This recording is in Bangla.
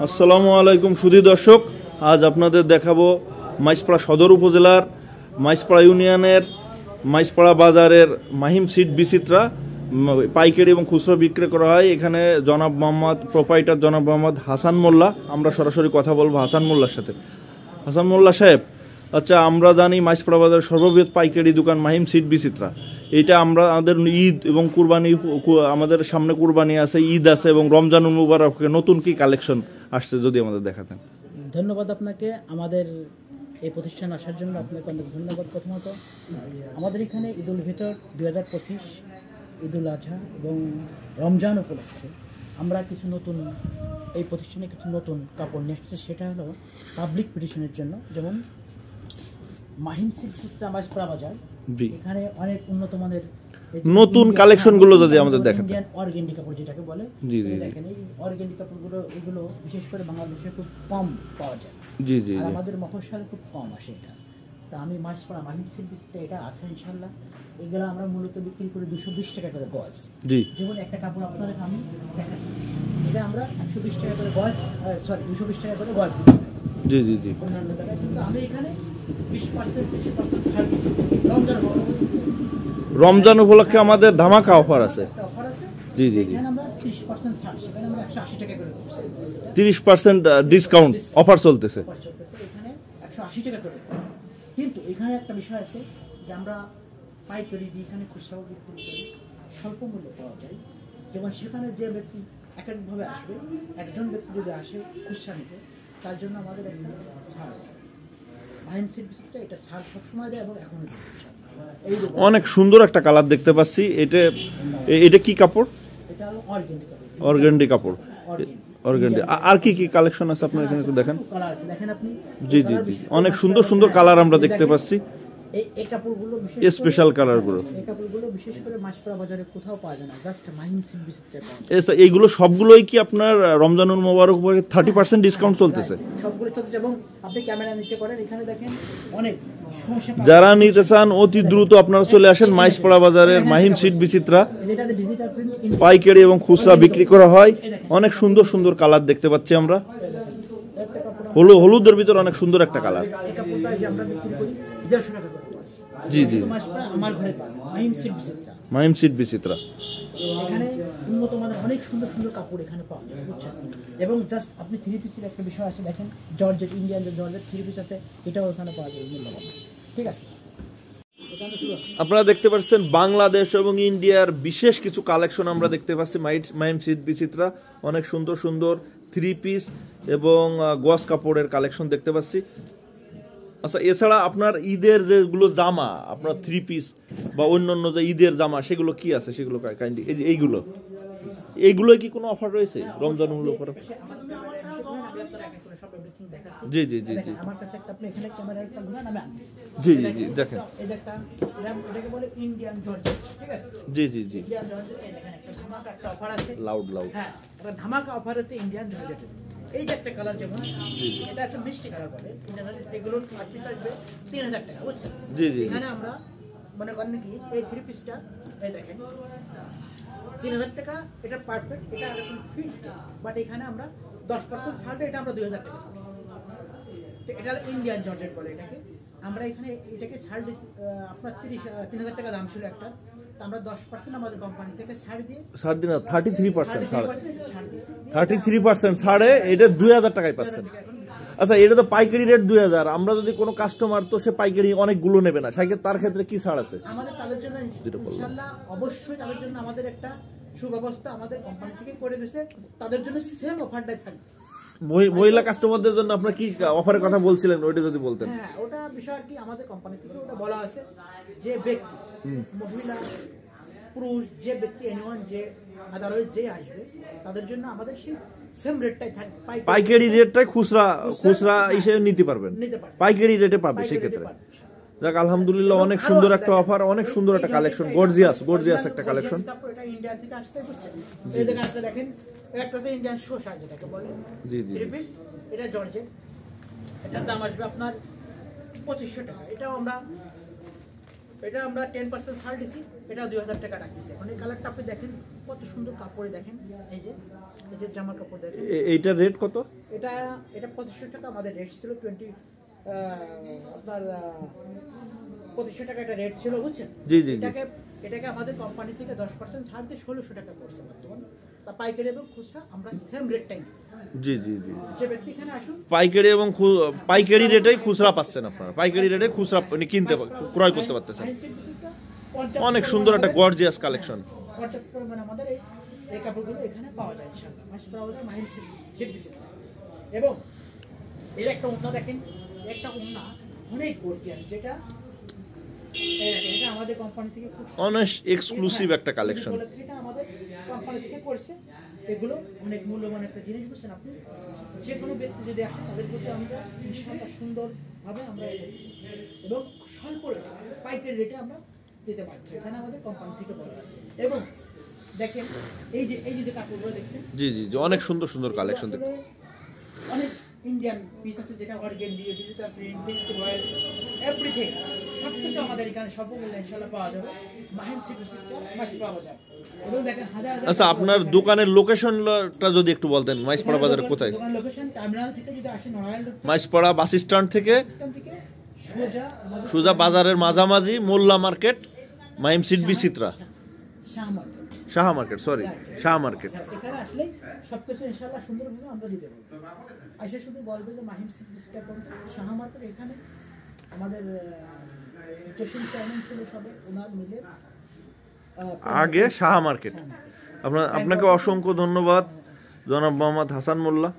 আসসালামু আলাইকুম সুধী দর্শক, আজ আপনাদের দেখাবো মাইজপাড়া সদর উপজেলার মাইজপাড়া ইউনিয়নের মাইজপাড়া বাজারের মাহিম সিড বিচিত্রা পাইকারি এবং খুচরো বিক্রি করা হয়। এখানে জনাব মোহাম্মদ প্রোপাইটার জনাব মোহাম্মদ হাসান মোল্লা, আমরা সরাসরি কথা বলবো হাসান মোল্লার সাথে। হাসান মোল্লা সাহেব, আচ্ছা আমরা জানি মাইজপাড়া বাজারের সর্ববৃহৎ পাইকারি দোকান মাহিম সিড বিচিত্রা, এইটা আমাদের ঈদ এবং কুরবানি, আমাদের সামনে কুরবানি আছে, ঈদ আছে এবং রমজানুল মুবারকে নতুন কি কালেকশন আসছে যদি আমাদের দেখাতেন। ধন্যবাদ আপনাকে আমাদের এই প্রতিষ্ঠান আসার জন্য, আপনাকে অনেক ধন্যবাদ। প্রথমত আমাদের এখানে ঈদুল ফিতর 2025, ঈদুল আজহা এবং রমজান উপলক্ষে আমরা কিছু নতুন এই প্রতিষ্ঠানে কিছু নতুন কাপড় নিয়ে এসেছি। সেটা হলো পাবলিক পিটিশনের জন্য, যেমন মাহিম সিড বিচিত্রা মাইজপাড়া বাজার, এখানে অনেক উন্নত মানের নতুন কালেকশনগুলো যদি আমাদের দেখাতেন। ইন্ডিয়ান অর্গানিক কাপড় যেটাকে বলে, দেখেন এই অর্গানিক কাপড়গুলো, এগুলো বিশেষ করে বাংলাদেশে খুব কম পাওয়া যায়। আর আমাদের মফস্বলে খুব কম আসে এটা। তা আমি মাইজপাড়া মাহিম সিড বিচিত্রা এটা আছে ইনশাল্লাহ। এগুলো আমরা মূলত বিক্রি করি 220 টাকা করে গজ। যেমন একটা কাপড় আপনাদের আমি দেখাচ্ছি, এটা আমরা 120 টাকা করে গজ, 220 টাকা করে গজ বিক্রি করি অন্যান্য জায়গায়। কিন্তু আমি এখানে 20% ছাড় দিচ্ছি রমজান উপলক্ষে। আমাদের ধামাকা অফার আছে। আমরা 30% ছাড়, সেখানে আমরা 180 টাকা করে 30% ডিসকাউন্ট অফার চলতেছে। এখানে 180 টাকা করে। কিন্তু এখানে একটা বিষয় আছে যে আমরা পাইকারি দিয়ে এখানে খুচরাও বিক্রি করি, স্বল্প মূল্যে পাওয়া যায়। যেমন সেখানে যে ব্যক্তি এক একভাবে আসবে, একজন ব্যক্তি যদি আসে খুচরা নিতে, তার জন্য আমাদের একটা ছাড় আছে। মাহিম সিড বিচিত্রা এটা ছাড় সবসময় দেয় এবং এখনো অনেক সুন্দর একটা কালার দেখতে পাচ্ছি। এটা কি কাপড়? এটা হলো অর্গান্ডি কাপড়। অর্গান্ডি। আর কি কি কালেকশন আছে আপনার এখানে একটু দেখেন। দেখেন আপনি। জি, অনেক সুন্দর সুন্দর কালার আমরা দেখতে পাচ্ছি। এই কাপড়গুলো স্পেশাল কালারগুলো, এই কাপড়গুলো বিশেষ করে মাইজপাড়া বাজারে কোথাও পাওয়া যায় না, জাস্ট মাহিম সিড বিচিত্রা পাওয়া যায়। এইগুলো সবগুলোই কি আপনার রমজানুল মুবারক উপলক্ষে 30% ডিসকাউন্ট চলতেছে? সবগুলো চলতেছে এবং আপনি ক্যামেরা নিচে করেন, এখানে দেখেন অনেক। যারা নিতে চান অতি দ্রুত আপনারা চলে আসেন মাইজপাড়া বাজারের মাহিম সিড বিচিত্রা। পাইকারি এবং খুচরা বিক্রি করা হয়। অনেক সুন্দর সুন্দর কালার দেখতে পাচ্ছি আমরা। হলুদের ভিতর অনেক সুন্দর একটা কালার। জি, মাহিম সিড বিচিত্রা। এখানে উন্নত মানের অনেক সুন্দর সুন্দর কাপড় এখানে পাওয়া যায়, বুঝছেন। এবং জাস্ট আপনি 3 পিসের একটা বিষয় আছে, দেখেন জর্জেট, ইন্ডিয়ান যে জর্জেট 3 পিস আছে, এটাও এখানে পাওয়া যায় মূল্যবান। ঠিক আছে, আপনারা দেখতে পাচ্ছেন বাংলাদেশ এবং ইন্ডিয়ার বিশেষ কিছু কালেকশন আমরা দেখতে পাচ্ছি মাহিম সিড বিচিত্রা। অনেক সুন্দর সুন্দর 3 পিস এবং গজ কাপড়ের কালেকশন দেখতে পাচ্ছি। আচ্ছা, এছাড়া আপনার ঈদের যেগুলো জামা, আপনার 3 পিস বা অন্যান্য যে ঈদের জামা, সেগুলো কি আছে? সেগুলো কাইন্ডলি এইগুলো কি কোনো অফার রয়েছে রমজান উপলক্ষে? জি, আমার কাছে একটা, আপনি এখানে ক্যামেরা একটা ঘুরান, আমি আনছি। জি, দেখেন এই যে একটা এটাকে বলে ইন্ডিয়ান জর্জেট। ঠিক আছে, জি ইন্ডিয়ান জর্জেট। এই দেখেন একটা ধামাকা একটা অফার আছে। লাউড হ্যাঁ, একটা ধামাকা অফার আছে ইন্ডিয়ান জর্জেটের। এই যে একটা কালার, যেমন এটা একটা মিষ্টি কালার বলে, এগুলোর পিস আসবে 3000 টাকা, বুঝছেন। এখানে আমরা মনে করেন কি এই 3 পিসটা, এই দেখেন 3000 টাকা, এটা পারফেক্ট, এটা এরকম ফিট। বাট এখানে আমরা 10% ছাড়, এটা আমরা 2000 টাকা। এটা ইন্ডিয়ান জর্জেট বলে এটাকে। আমরা এখানে এটাকে ছাড় দিই, আপনার 3000 টাকা দাম ছিল একটা, আমরা 10% আমাদের কোম্পানি থেকে ছাড় দিয়ে 33% ছাড়ে এটা 2000 টাকায় পাচ্ছেন। আচ্ছা, এটা তো পাইকারি রেট 2000। আমরা যদি কোনো কাস্টমার, তো সে পাইকারি অনেকগুলো নেবে না, তার ক্ষেত্রে কি ছাড় আছে? আমাদের তাদের জন্য ইনশাআল্লাহ অবশ্যই তাদের জন্য আমাদের একটা সুব্যবস্থা আমাদের কোম্পানি থেকে করে দিয়েছে, তাদের জন্য সেম অফারটাই থাকবে। মহিলা কাস্টমারদের জন্য আপনার কি অফারের কথা বলছিলেন, ওইটা যদি বলতেন। হ্যাঁ, ওটা বিষয় কি আমাদের কোম্পানি থেকে ওটা বলা আছে যে ব্যক্তি, মহিলা পুরুষ যে ব্যক্তি, এনিওয়ান যে আদারওয়াইজ যে আসবে, তাদের জন্য আমাদের সেই সেম রেটটাই থাকবে। পাইকারি রেটটাই খুচরা হিসেবে নিতে পারবেন, পাইকারি রেটে পাবে সেক্ষেত্রে। যাক, আলহামদুলিল্লাহ, অনেক সুন্দর একটা অফার, অনেক সুন্দর একটা কালেকশন, গর্জিয়াস একটা কালেকশন। এটা ইন্ডিয়া থেকে আসছে, বুঝছেন। এই দেখেন, দেখেন একটা আছে ইন্ডিয়ান শোষা যেটাকে বলে। জি, এটা জর্জেট, এটার দাম আসবে আপনার 2500 টাকা। এটাও আমরা এটা আমরা 10% ছাড় দিছি, এটা 2000 টাকা রাখতেছি। এখন এই কালারটা আপনি দেখেন কত সুন্দর কাপড়ে, দেখেন এই যে জামার কাপড় দেখেন। এইটার রেট কত? এটা 2500 টাকা আমাদের রেট ছিল, আপনার 2500 টাকা এটা রেট ছিল, বুঝছেন? জি জি। এটাকে আমাদের কোম্পানি থেকে 10% ছাড় দিয়ে 1600 টাকা করছে বর্তমান। তা পাইকারি এবং খুচরা আমরা সেম রেটটাই। জি জি জি। যে ব্যক্তি এখানে আসুন, পাইকারি এবং পাইকারি রেটেই খুচরা পাচ্ছেন আপনারা, পাইকারি রেটে খুচরা কিনতে ক্রয় করতে পারতেছেন। অনেক সুন্দর একটা গর্জিয়াস কালেকশন। পর্যাপ্ত পরিমাণে আমাদের এই কাপড়গুলো এখানে পাওয়া যায় ইনশাআল্লাহ। মাইসপাড়া বাজার মাহিম সিল্ক বিচিত্রা। এবং এর একটা ওড়না দেখেন, একটা ওড়না অনেক গর্জিয়াস, যেটা এটা আমাদের কোম্পানি থেকে খুব অনেক এক্সক্লুসিভ একটা কালেকশন। এটা আমাদের কোম্পানি থেকে করছে। এগুলো অনেক মূল্যবান একটা জিনিস, বুঝছেন? আপনি যে কোনো ব্যক্তি যদি আসে তাদের প্রতি আমরা ইনশাআল্লাহ সুন্দরভাবে আমরা এবং স্বল্প রেটে পাইকারি রেটে আমরা দিতে বাধ্য। এখানে আমাদের কোম্পানি থেকে বলা আছে। এবং দেখেন এই যে কাপড়গুলো দেখছেন, জি জি জি, অনেক সুন্দর সুন্দর কালেকশন দেখতে। অনেক ইন্ডিয়ান পিস আছে, যেটা organdy, digital print, mixed wear, everything সবকিছু আমাদের এখানে স্বল্পমূল্যে ইনশাআল্লাহ পাওয়া যাবে মাহিম সিল্ক বিচিত্রা, মাইসপাড়া বাজার। এবং দেখেন হাজার হাজার। আচ্ছা, আপনার দোকানের লোকেশনটা যদি একটু বলতেন, মাইসপাড়া বাজারে কোথায়? দোকান লোকেশন টার্মিনাল থেকে যদি আসেন, Narail road Maispara bus stand থেকে সোজা সোজা বাজারের মাঝামাঝি Molla market, Mahim silk Bichitra, Shah market, Shah market, sorry Shah market. এখানে আসলে সবকিছু ইনশাআল্লাহ সুন্দরভাবে আমরা দিতে পারবো। আইসা শুধু বলবে যে মাহিম সিল্ক বিচিত্রা কোনটা, শাহ মার্কেট। এখানে আমাদের জসিম চেয়ারম্যান ছিল সবে, ওনার মিলে আগে শাহ মার্কেট। আপনাকে অসংখ্য ধন্যবাদ জনাব মোহাম্মদ হাসান মোল্লা।